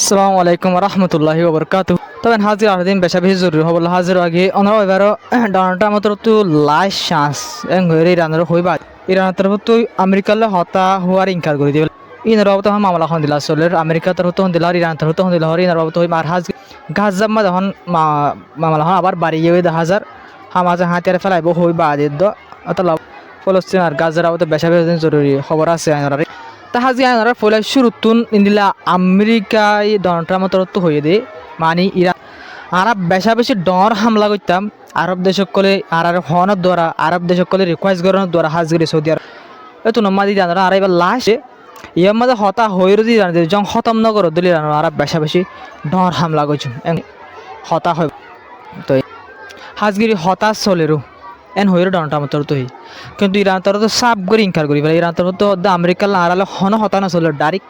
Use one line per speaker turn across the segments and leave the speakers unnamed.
আসসালামু আলাইকুম রহমতুল্লাহি ওবরকাতু। তবে হাজির আরদিন বেশা বেশি জরুরি হবল হাজির আগে অনারা এবারও ডোনাল্ড ট্রাম্পের তো লাস্ট চান্স এং হয়ে ইরানের হইবা ইরানের তরফ তো আমেরিকালে হতা হওয়ার ইনকার করে দিবে ইনার বাবদ মামলা হন দিলা আসলে আমেরিকা তরফ তো দিলা ইরান তরফ তো দিলা হরি ইনার বাবদ হই মার হাজ গাজাম্মা যখন মামলা হন আবার বাড়ি গিয়ে 10,000 হামাজে হাতিয়ারে ফেলাইব হইবা আদিদ্য অতলা ফলস্তিন আর গাজার বাবদ বেশা বেশি জরুরি খবর আছে আইনারে তাহাজি আইনারা ফলে শুরুতুন ইন্দিলা আমেরিকায় ডোনাল্ড ট্রাম্পের তরফ তো হয়ে দে মানে ইরান আরব বেশা বেশি ডর হামলা করতাম আরব দেশকলে আর হনের দ্বারা আরব দেশকলে রিকোয়েস্ট করানোর দ্বারা হাজির সৌদি আরব এতো নমাদি জানারা আর এবার লাস্টে ইয়ার মধ্যে হতা হয়ে রদি জানতে যখন খতম নগর দিলি আরব বেশা বেশি ডর হামলা করছুন হতা হয় তো হাজগিরি হতাশ চলেরও এন হয়ে ডোনাল্ড ট্রাম্পের তরফ তো কিন্তু ইরান তরফ তো সাফ করে ইনকার করি ফেলে ইরান তরফ তো আমেরিকার আড়ালে হন হতা না চলে ডাইরেক্ট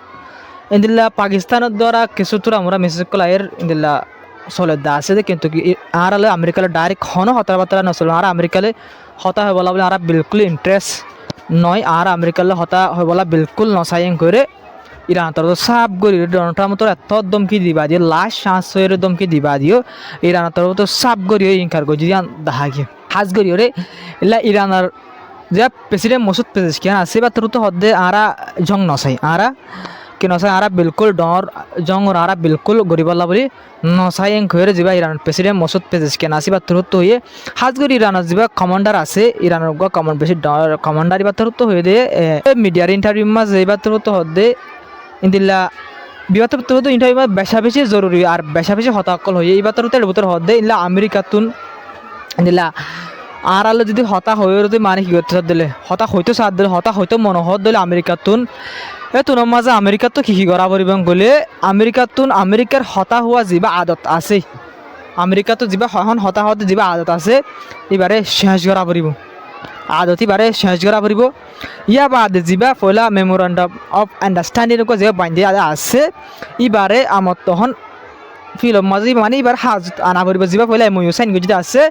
ইন্দিল্লা পাকিস্তানের দ্বারা কিছু তোর আমরা মেসেজ কলাইয়ের ইন্দিল্লা চলে দা আছে যে কিন্তু আড়ালে আমেরিকালে ডাইরেক্ট হন হতার বার্তা না চলে আর আমেরিকালে হতা হয় বলা বলে আর বিলকুল ইন্টারেস্ট নয় আর আমেরিকালে হতা হয় বলা বিলকুল নসাইং করে ইরান তরফ সাফ করি ডোনাল্ড ট্রাম্প তোর এত দমকি দিবা দিয়ে লাস্ট চান্স হয়ে দমকি দিবা দিও ইরান তরফ তো সাফ করি ইনকার করি যদি দেখা গিয়ে হাজ করি ওরে এলা ইরানের যে প্রেসিডেন্ট মসুদ পেজেশকিয়ান আছে বা তোর তো হদ্দে আরা জং নসাই আরা কি নসাই আরা বিলকুল ডর জং ওর আরা বিলকুল গরিবাল্লা বলি নসাই এং খয়ের যাবা ইরানের প্রেসিডেন্ট মসুদ পেজেশকিয়ান আছে বা তোর তো হয়ে হাজ করি ইরানের যাবা কমান্ডার আছে ইরানের বেশি কমান্ডার বা তোর তো হয়ে দে মিডিয়ার ইন্টারভিউ মাঝ যাইবা তোর তো হদ্দে ইন্দিল্লা বিবাদ তো ইন্টারভিউ বেশা বেশি জরুরি আর বেশা বেশি হতাকল হয়ে এইবার তোর তো হদ্দে ইল্লা আমেরিকাতুন ইন্দিল্লা আর আলো যদি হতা হয়ে যদি মানে কি করতে দিলে হতা হয়তো সাথ দিলে হতা হয়তো মনোহর দিলে আমেরিকাতুন তোর মাঝে আমেরিকাত তো কী করা পড়ব গলে আমেরিকাতুন আমেরিকার হতা হওয়া যা আদত আছে আমেরিকাতো যা হন হতা হতে যা আদত আছে এবারে শেষ করা পড়ব আদত এবারে শেষ করা পড়ব ইয়া বাদে যা পয়লা মেমোরেন্ডাম অফ আন্ডারস্ট্যান্ডিং যে বান্ধি আছে এবারে আমার তখন ফিল্ম মাঝে মানে এবার হাজ আনা পড়ব যা পয়লা এমইউ সাইন যদি আছে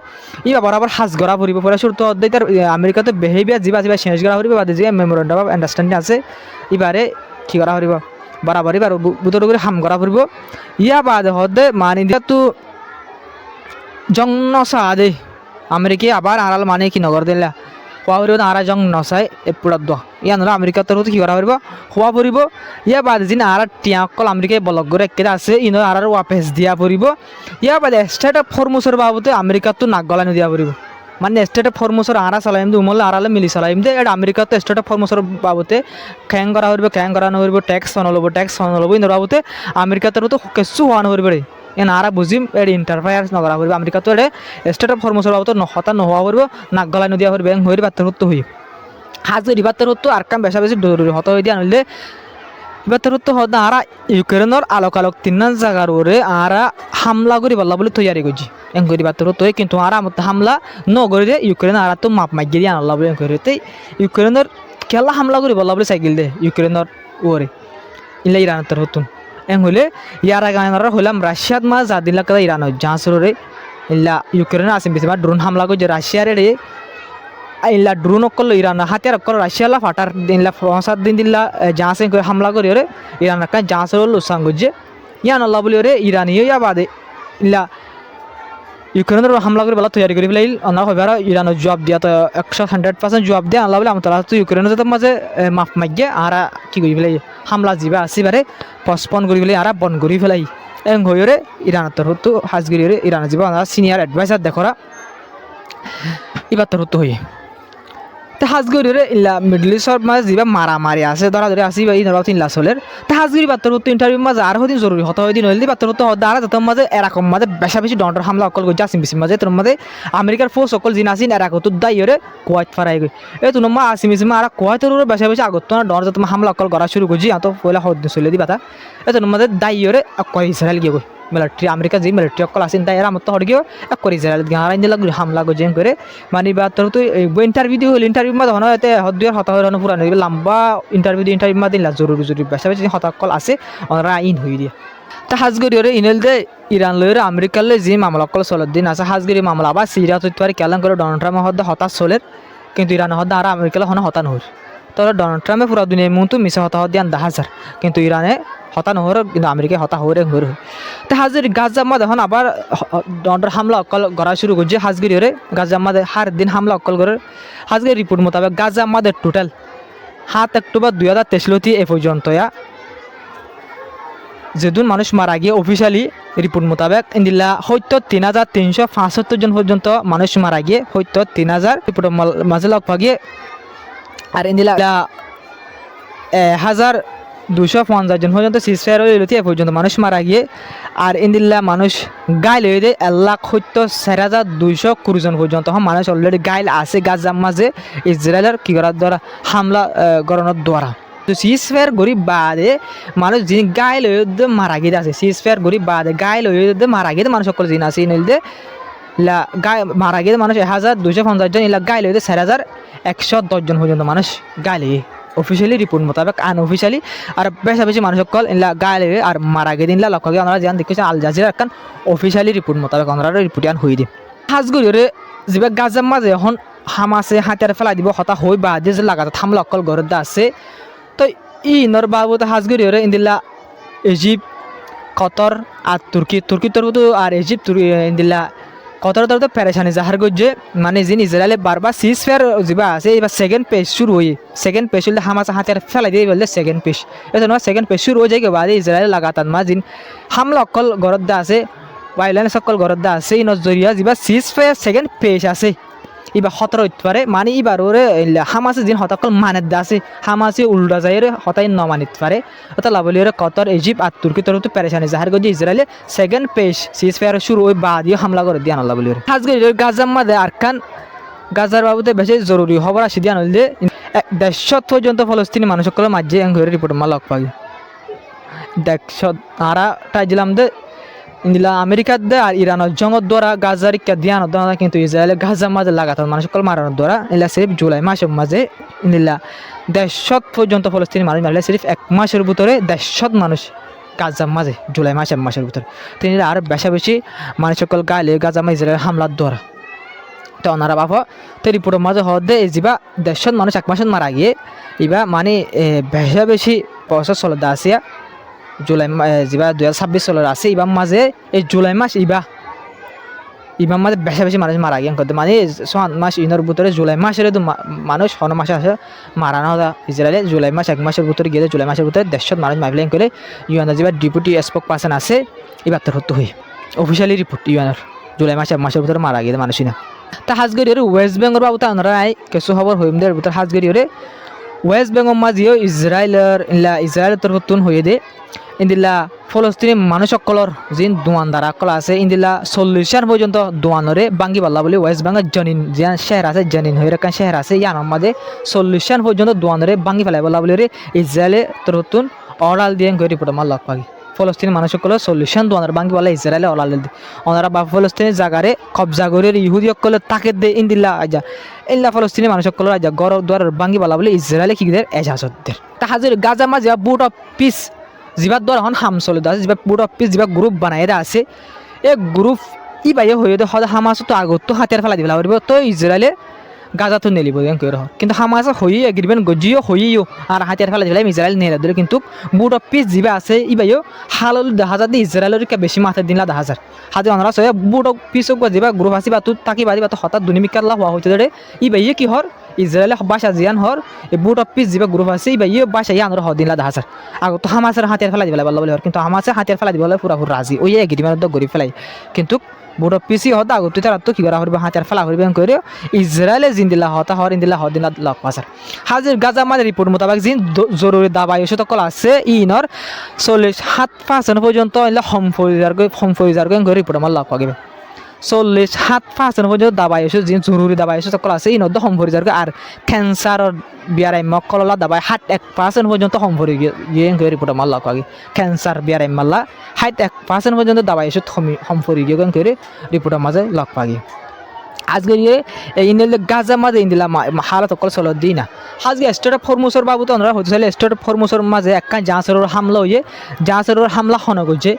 এবার বরাবর হাজ করা পড়ব পরে শুরু তো তার আমেরিকাতে বিহেভিয়ার যা শেষ করা পড়ব বাদে যে মেমোরেন্ডাম অফ আন্ডারস্ট্যান্ডিং আছে এবারে কী করা পড়ব বরাবর এবার বুতর করে হাম করা পড়ব ইয়া বাদে হদে মানে দিয়া তো জং নসা দে আমেরিকা আবার আড়াল মানে কি নগর দিলা হওয়া পড়ব আড়া জং নসাই এপুরাত দ ইয়া নহলে আমেরিকার তরফ কী করা পড়ব হওয়া পড়ব ইয়া বাদে যিনি আর টিয়াকল আমেরিকায় বলক করে একেটা আছে ইনো আর ওয়াপেস দিয়া পড়ব ইয়া বাদে স্টেট অফ ফরমুসের বাবদে আমেরিকার তো নাক গলানো দিয়া পড়ব মানে স্টেট অফ ফরমুসর আরা চালাইম দে উমলে আড়ালে মিলি চালাইম দে এটা আমেরিকা তো স্টেট অফ ফরমুসর বাবদে খ্যাং করা হইব খ্যাং করানো হইব ট্যাক্স বানালো লব ইন্দর বাবদে আমেরিকা তরফ তো কিছু হওয়ানো হইব রে এন আরা বুঝিম এর ইন্টারফেয়ারেন্স নকরা হইব আমেরিকা তো এটা স্টেট অফ ফরমুসর বাবদ নহতা নহোয়া হইব নাক গলানো দিয়া হইব ব্যাং হইব বাত্তর হতো হই হাজে রিবাত্তর হতো আর কাম বেশা বেশি জরুরি হতো হই দিয়া নইলে এবার তো হদ আরা ইউক্রেনের আলোক তিন জায়গার ওরে আরা হামলা করি বললা বলে তৈরি করছি এং করি বাত্তর তো কিন্তু আরা মতো হামলা নগরি দে ইউক্রেন আরা তো মাপ মাগিয়ে দিয়ে আনলা বলে করি তো ইউক্রেনের খেলা হামলা করি বললা বলে সাইকেল দে ইউক্রেনের ওরে ইলা ইরানের হতুন এং হইলে ইয়ার আগে হইলাম রাশিয়াত মা যা দিন লাগে ইরানের জাহাজরে ইলা ইউক্রেনের আসেন বেশি ড্রোন হামলা করছে রাশিয়ার রে ইলা ড্রোন করলো ইরান হাতিয়ার করলো রাশিয়ালা ফাটার দিনলা 5-7 দিন দিল্লা জাহাজে করে হামলা করি ওরে ইরান একটা জাহাজ হলো সাং করছে ইয়ান আল্লাহ বলি ওরে ইরানি ইয়া বাদে ইলা ইউক্রেনের হামলা করে বলা তৈরি করি ফেলাই অন্য হইবার ইরানের জবাব দিয়া তো 100% জবাব দিয়ে আল্লাহ বলে আমার তো ইউক্রেনের যাতে মাঝে মাফ মাগিয়ে আর কি করি ফেলাই হামলা যা আসিবারে পস্পন করি ফেলাই আর বন করি ফেলাই এং হই ওরে ইরানের তরফ তো হাজগিরি ওরে ইরানের যাবা সিনিয়র অ্যাডভাইসার দেখরা এবার তরফ তো হই হাজগরি রে ইলা মিডল ইস্টর মাঝে যা মারামারি আছে ধরা ধরে আসি এই ধরা তিন লাসলের হাজগরি বাত্তর হতো ইন্টারভিউ মাঝে আর হদিন জরুরি হতো হদিন হইলে বাত্তর হতো আর যত মাঝে এরকম মাঝে বেশা বেশি ডন্ডর হামলা অকল করছে আসিম বিসিম মাঝে তোর মাঝে আমেরিকার ফোর্স অকল জিন আসিন এরা কত দায়ী রে কোয়াইট ফারাই গই এই তো মা আসিম বিসিম আর কোয়াইতের বেশা বেশি আগত না ডর যত হামলা অকল করা শুরু করছি এত পয়লা হদিন চলে দিবা তা এই তো মাঝে দায়ী রে কয় ইসরায়েল গিয়ে গই মিলিটারি আমেরিকা যে মিলিটারি অকল আসেন তাই এরা মতো হড় গিয়ে করে ইসরায়েল গাঁড়াইন দিলা হামলা করছে করে মানে বা তোর তো ইন্টারভিউ দিয়ে হল ইন্টারভিউ মাঝে হন এতে হদ্দুয়ার হতা হইরানো পুরানো লম্বা ইন্টারভিউ দিয়ে ইন্টারভিউ মা দিলা জরুরি বেশা বেশি হতাকল আছে ওরা ইন হয়ে দিয়ে তা হাজগরি ওরে ইনেল দে ইরান লইরে আমেরিকার লে যে মামলা অকল চলত দিন আছে হাজগরি মামলা আবার সিরিয়া তৈরি কেলান করে ডোনাল্ড ট্রাম্প হদ্দা হতাশ চলের কিন্তু ইরান হদ্দা আর আমেরিকালে হন হতান হর তবে ডোনাল্ড ট্রাম্পে পুরা দুনিয়ার মতো মিশা হতা দিয়ান 10,000 কিন্তু ইরানে হতা নহর কিন্তু আমেরিকায় হতা হরে হরে তো হাজির গাজাম্মা এখন আবার ডন্ডর হামলা অকল করা শুরু করছে হাজগিরিরে গাজাম্মাদের হার দিন হামলা অকল করে হাজগির রিপোর্ট মোতাবেক গাজাম্মাদের টোটাল 7 অক্টোবর 2023 এ পর্যন্ত যেদিন মানুষ মারা গিয়ে অফিসিয়ালি রিপোর্ট মোতাবেক ইন্দিল্লা হয়তো 3,375 জন পর্যন্ত মানুষ মারা গিয়ে হয়তো 3,000 রিপোর্টের মাঝে লগ পাগিয়ে আর ইন্দিল্লা 1,250 জন পর্যন্ত সিজফায়ার হইলতি এ পর্যন্ত মানুষ মারা গিয়ে আর ইন্দিল্লা মানুষ গাইল হয়ে দেয় 1,04,220 জন পর্যন্ত মানুষ অলরেডি গাইল আছে গাজার মাঝে ইসরায়েলের কি করার দ্বারা হামলা করানোর দ্বারা তো সিজফায়ার গরিব বাদে মানুষ যিনি গাইল হয়ে মারা গিয়ে আছে সিজফায়ার গরিব বাদে গাইল হয়ে মারা গিয়ে মানুষ সকল যিনি আছে নইলে গায়ে মারা গিয়ে মানুষ 1,250 জন ইলা গাইল হয়ে 4,110 জন পর্যন্ত মানুষ গাইল হয়ে অফিসিয়ালি রিপোর্ট মোতাবেক আনঅফিসিয়ালি আর বেশা বেশি মানুষ সকল ইলা গাইল হয়ে আর মারা গিয়ে দিন লক্ষ্য গিয়ে ওনারা যেন দেখেছেন আল জাজিরা একখান অফিসিয়ালি রিপোর্ট মোতাবেক ওনারা রিপোর্ট আন হয়ে দিয়ে হাজগুড়ি যিবা গাজার মাঝে এখন হামাসে হাতিয়ার ফেলাই দিব হতা হই বা যে লাগাতে থামলা অকল ঘরের আছে তো ইনর বাবুতে হাজগুড়ি ইন্দিল্লা ইজিপ্ট কতর আর তুর্কি তরবুতো আর ইজিপ্ট ইন্দিল্লা কতর তরতে পেরেশানি জাহার করছে মানে যিনি ইসরায়েলে বারবার সিজফায়ার যা আছে এবার সেকেন্ড পেজ শুরু হয়ে সেকেন্ড পেজ হলে হামাস হাতিয়ার ফেলাই দিয়ে বললে সেকেন্ড পেজ এটা সেকেন্ড পেজ শুরু হয়ে যায় বাদে ইসরায়েল লাগাতার মা যিন হামলা অকল ঘরত দা আছে ওয়াইলাইন সকল ঘরত দা আছে ইনর জরিয়া যা সিজফায়ার সেকেন্ড পেজ আছে এবার হতর হইতে পারে মানে এবার ওরে হামাসে যিনি হতাকল মানের দা আছে হামাসে উল্টা যায় হতাই ন মানিতে পারে অর্থাৎ লাভলি কতর ইজিপ্ট আর তুর্কি তরফ তো পেরেশানি জাহার করছে ইসরায়েলে সেকেন্ড পেজ সিজফায়ার শুরু ওই বা দিয়ে হামলা করে দিয়ে আনলা বলি আজকে গাজার মাঝে আরকান গাজার বাবুতে বেশি জরুরি খবর আসি দিয়ে আনলে 150 পর্যন্ত ফলস্তিনি মানুষ সকলের মাঝে ঘরে রিপোর্ট মা লগ পাই 150 আরা টাইছিলাম দে ইন্দিলা আমেরিকার দে আর ইরানের জঙ্গর দ্বারা গাজার ইকা দিয়ানোর দ্বারা কিন্তু ইসরায়েলে গাজার মাঝে লাগাতার মানুষ সকল মারানোর দ্বারা ইলা সিরিফ জুলাই মাসের মাঝে ইন্দিলা 150 পর্যন্ত ফলস্তিনি মানুষ মারলে সিরিফ 1 মাসের ভিতরে 150 মানুষ গাজার মাঝে জুলাই মাসের ভিতরে তিনি আর বেশা বেশি মানুষ সকল গাইলে গাজার মাঝে ইসরায়েলের হামলার দ্বারা তো ওনারা বাবা তো রিপোর্টের মাঝে হওয়ার দে যা 150 মানুষ 1 মাসের মারা গিয়ে এবার মানে বেশা বেশি বছর চলে আসিয়া জুলাই যা 2026 সালের আছে ইবার মাঝে এই জুলাই মাস ইবার মাঝে বেশি বেশি মানুষ মারা গিয়ে মানে 6 মাস ইনর ভিতরে জুলাই মাসের মানুষ 6 মাসে আসে মারানো ইসরায়েলে জুলাই মাস 1 মাসের ভিতরে গেলে জুলাই মাসের ভিতরে 150 মানুষ মাইফলাইন করে ইউএন যা ডেপুটি স্পোক পার্সন আছে এবার তোর হতে হই অফিসিয়ালি রিপোর্ট ইউএনের জুলাই মাস 1 মাসের ভিতরে মারা গিয়ে মানুষই না তা হাজগড়ির ওয়েস্ট বেঙ্গল বাবু তা ওনারা কিছু খবর হইমদের ভিতরে হাজগড়িরে ওয়েস্ট বেঙ্গল মাঝিও ইসরায়েলের তরফতুন হয়ে দে ইন্দিল্লা ফলস্তিনি মানুষ সকলর যিন দোয়ানদার আকল আছে ইন্দিল্লা 40 পর্যন্ত দোয়ানরে বাঙ্গি পাল্লা বলে ওয়েস্ট বেঙ্গল জনিন যে শহর আছে জনিন হয়ে রাখা শহর আছে ইয়ানোর মাঝে 40 পর্যন্ত দোয়ানরে বাঙ্গি ফেলাই বলা বলে ইসরায়েলের তরফতুন অরাল দিয়ে রিপোর্ট আমার লগ পাগি ফলস্তিনি মানুষ সকল 40 দোয়ানের বাঙ্গি বলা ইসরায়েলে অরাল দিয়ে ওনারা বা ফলস্তিনি জায়গারে কবজা করে ইহুদি সকলে তাকে দে ইন্দিল্লা আজা ইল্লা ফলস্তিনি মানুষ সকল আজা গড় দ্বারের বাঙ্গি বলা বলে ইসরায়েলে কি দের এজাজতদের তা হাজির গাজা মাঝে বুট অফ পিস যিবার দ্বারা এখন হাম চলে আছে যা বুট অফ পিস যা গ্রুপ বানাই আছে এই গ্রুপ ইবাই হয়ে সদায় হামাস তো আগত তো হাতিয়ার ফেলাই দিবলা পারব তো ইসরায়েলে গাজা তো নেলিব কিন্তু হামাস হয়ে এগ্রিমেন্ট গজিও হইও আর হাতিয়ার ফেলাই দিবলাই ইসরায়েল নেলা ধরে কিন্তু বুট অফ পিস যা আছে ইবাইও হালল 10,000 দিয়ে ইসরায়েলের বেশি মাথা দিন 10,000 হাতে অনারা সবাই বুট অফ পিস যা গ্রুপ আছে বা তুই তাকি বাদি বা তো হঠাৎ দুনিমিকার লাভ হওয়া হইতে ধরে ইবাইয়ে কি হর ইসরায়েলে বাসা জিয়ান হর এই বুট অফ পিস যা গ্রুপ আছে ইবাইয়ে বাসা ইয়ানোর হ দিন 10,000 আগত তো হামাসের হাতিয়ার ফেলাই দিবলা বলা বলে কিন্তু হামাসের হাতিয়ার ফেলাই দিবলা পুরাপুরি রাজি ওই এগ্রিমেন্ট তো গরি ফেলাই কিন্তু বুট অফ পিসি হতা আগত তারা তো কি করা হইবে হাতিয়ার ফেলা হইবে করে ইসরায়েলে জিন্দিল্লা হতা হর ইন্দিল্লা হদিনা লক পাসার হাজির গাজা মাঝে রিপোর্ট মোতাবেক যিন জরুরি দাবাই ওষুধ সকল আছে ইনর 47% পর্যন্ত হোম ফরিজার করে রিপোর্ট আমার লক পাগিবে 47% পর্যন্ত দাবাই ওষুধ যিন জরুরি দাবাই ওষুধ সকল আছে ইনর হোম ফরিজার আর ক্যান্সারর বিয়ারাই মকললা দাবাই 61% পর্যন্ত হোম ফরি গিয়ে করে রিপোর্ট আমার লক পাগি ক্যান্সার বিয়ারাই মাল্লা 61% পর্যন্ত দাবাই ওষুধ হোম ফরি গিয়ে করে রিপোর্টের মাঝে লক পাগি আজকে ইন্দিল্লা গাজা মাঝে ইন্দিল্লা হালত সকল চল দিই না আজকে স্টেট অফ হরমুসর বাবু তো ওনারা হতে চাইলে স্টেট অফ হরমুসর মাঝে একটা জাহাজের হামলা হয়ে জাহাজের হামলা হন করছে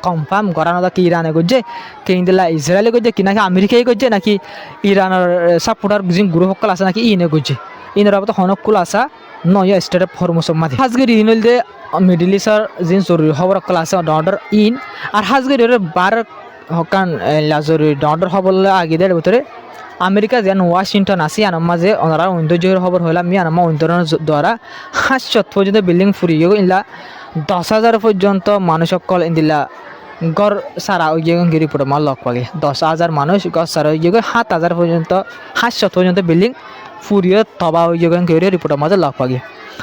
কনফার্ম করানো কি ইরানে করছে কে ইন্দিল্লা ইসরায়েলে করছে কি নাকি আমেরিকাই করছে নাকি ইরানের সাপোর্টার যে গ্রুপ সকল আছে নাকি ইনে করছে ইনরা তো হনকুল আসা নয় স্টেট ফরমুসম মাঝে হাজগিরি ইনল দে মিডল ইস্টার জিন জরুরি খবর কল আছে ডর ইন আর হাজগিরির বার হকান জরুরি ডর খবর আগিদের ভিতরে আমেরিকা যেন ওয়াশিংটন আসি আনার মাঝে ওনারা ঐন্দর্যের খবর হইলাম মি আনামা ঐন্দরের দ্বারা 500 পর্যন্ত বিল্ডিং ফুরিয়ে ইলা 10,000 পর্যন্ত মানুষ সকল ইন্দিলা গড় সারা ওই গিয়ে রিপোর্ট আমার লগ পাগে 10,000 মানুষ গড় সারা ওই গিয়ে 7,000 পর্যন্ত 500 পর্যন্ত বিল্ডিং ফুরিয়ে তবা ওই গিয়ে রিপোর্ট মাঝে লগ পাগে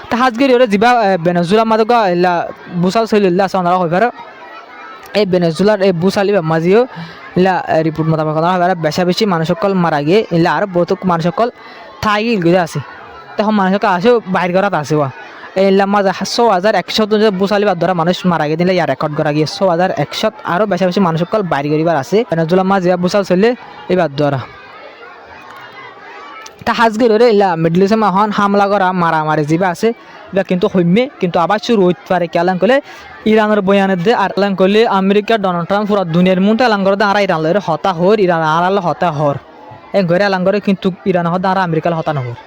তা হাজগিরি ওরা যা বেনেজুলা মাঝে ইলা বুসাল চলিল্লা আছে ওনারা হইবার এই বেনেজুলার এই বুসালি মাঝিও ইলা রিপোর্ট মোতাবেক বেশা বেশি মানুষ সকল মারা গিয়ে ইলা আর বহুত মানুষ সকল থাই গিয়ে আছে তখন মানুষ সকল আসেও বাইর করাত আছে এলা মাঝে 6,100 বুসালি বাদ ধরা মানুষ মারা গিয়ে দিলে ইয়ার রেকর্ড করা গিয়ে 6,100 আরও বেশা বেশি মানুষ সকল বাইর করিবার আছে বেনেজুলা মাঝে বুসাল চললে এই বাদ ধরা তা হাজগিরে ইলা মিডল ইস্টে হন হামলা করা মারামারি যা আছে এটা কিন্তু হইমে কিন্তু আবার শুরু হইতে পারে কেলাং করলে ইরানের বয়ানের দিয়ে আর এলাং করলে আমেরিকার ডোনাল্ড ট্রাম্প পুরা দুনিয়ার মধ্যে এলাং করে আর ইরান লয়ের হতা হর ইরান আর হতা হর এই ঘরে এলাং করে কিন্তু ইরান হতা আর আমেরিকার হতা নহর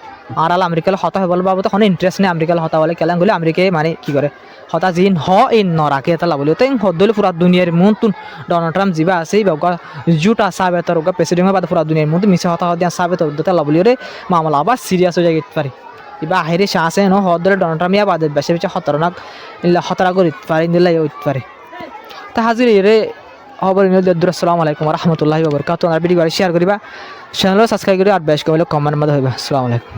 আর আমেরিকার হতা হবল বাবু তখন ইন্টারেস্ট নেই আমেরিকার হতা বলে কেলাং করলে আমেরিকায় মানে কি করে হতা জিন হ এই নরাকে এটা লাভ তো হদলে পুরা দুনিয়ার মন ডোনাল্ড ট্রাম্প যা আছে জুটা সাবে তোর প্রেসিডেন্ট বাদ পুরা দুনিয়ার মধ্যে মিশে হতা হদিয়া সাবে তোর লাভ রে মামলা আবার সিরিয়াস হয়ে যেতে পারে এবার আহেরে আছে ন হদরে ডোনাল্ড ট্রাম্প ইয়া বাদে বেশি বেশি খতরনাক খতরা করে পারে দিলে হইতে পারে তা হাজির রে খবর আসসালামু আলাইকুম রহমতুল্লাহি ওয়া বারাকাতুহু আর ভিডিও শেয়ার করিবা চ্যানেল সাবস্ক্রাইব করি আর বেশ কমেন্ট মধ্যে হইবা আসসালামু আলাইকুম।